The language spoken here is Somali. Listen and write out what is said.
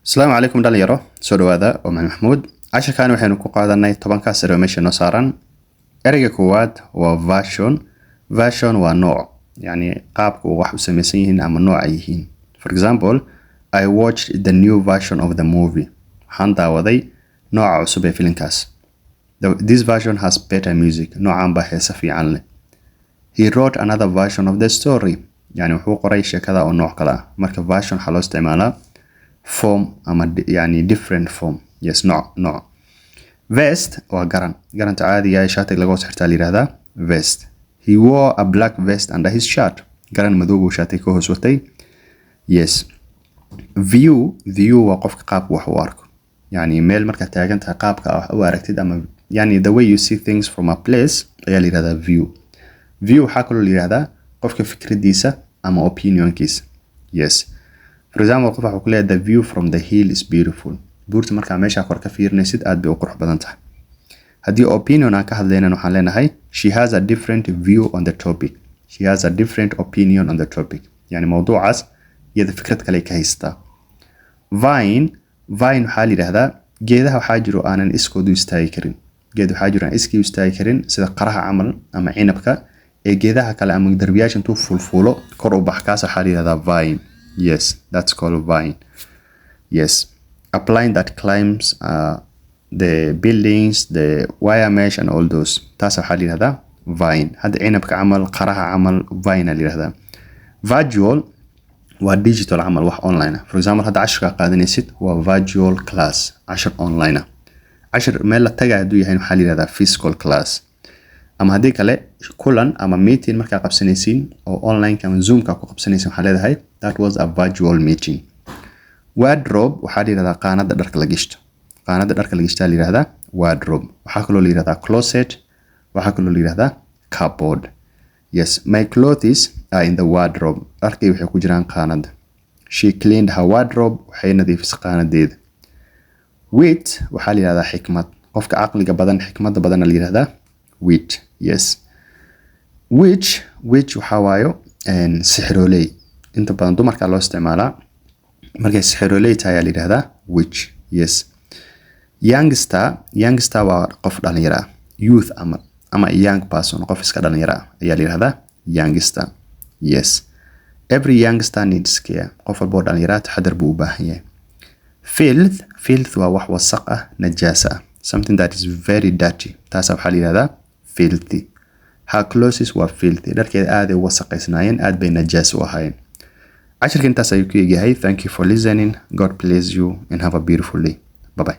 السلام عليكم dhalinyaro soo dhawaada oo maxamuud casharkan waxaynu ku qaadanay 10 ka sare meesha noo saaran ereyga koowaad waa version waa nooc yani qaabka uu wax u sameeysan yihiin ama nooc ay yihiin for example I watched the new version of the movie waxaan daawaday nooca cusub ee filimkaas this version has better music noocan baa heesa fiican leh he wrote another version of the story yani wuxuu qoray sheekada oo nooc kale ah marka version waxa loo isticmaalaa form ama yani different form yes no vest waa garanta caadiga ah shaatiga lagu xirtaa liiraada vest he wore a black vest under his shirt garan madow uu shaatiga ka hoos watay yes view waa qofka qaabka wax u arko yani meel marka taagan tahay qaabka wax u aragtid ama yani the way you see things from a place ayaa liiraada view waxa kale oo liiraada qofka fikradiisa ama opinionkiisa yes for example qof waxa uu leeyahay the view from the hill is beautiful buurta marka meesha kor ka fiirnaysid aad bay u qurux badan tahay hadii opinion aan ka hadlayna waxaan leenahay she has a different view on the topic she has a different opinion on the topic yani mawduucaas iyada fikrad kale ka haysta vine waxa la yiraahdaa geedaha waxa jiro aanan iskoodu istaagi karin geed waxa jiro aan iskii istaagi karin sida qaraha camal ama cinabka ee geedaha kale ama darbiyaasha intuu fulfulo kor u baxkaas waxa la yiraahdaa vine yes that's called vine yes a plant that climbs the buildings the wire mesh and all those taas waxa la yiraahdaa vine hada cinabka camal qaraha camal vine la yiraahdaa virtual waa digital camal wax online for example hada casharka qaadanaysid waa virtual class cashar online cashar meel la tagay haduu yahay waxa la yiraahdaa physical class ama hadii kale kulan ama meeting marka qabsanaysiin oo online ama zoom ka ku qabsanaysiin waxa leedahay that was a virtual meeting wardrobe waxa la yiraahdaa qaanada dharka la gishto la yiraahdaa wardrobe waxa kale oo la yiraahdaa closet waxa kale oo la yiraahdaa cupboard yes my clothes are in the wardrobe dharkay waxay ku jiraan qaanada she cleaned her wardrobe waxay nadiifisay qaanadeeda wit waxa la yiraahdaa xikmad qofka aqliga badan xikmada badan la yiraahdaa wit yes which waxa waayo sixrooley inta badan dumarka loo isticmaalaa markay sixrooley tahay la yiraahdaa which yes youngster waa qof dhalinyaro youth ama young person qof iska dhalinyaro ayaa la yiraahdaa youngster yes every youngster needs care qof walba dhalinyaro taxadar buu u baahan yahay filth waa wax wasaq ah najaas ah something that is very dirty taas waxa la yiraahdaa filthy her clothes were filthy dharkeeda aad ay wasaqaysnaayeen aad bay najaas u ahaayeen casharka intaas ayuu ku eegyahay thank you for listening god bless you and have a beautiful day bye bye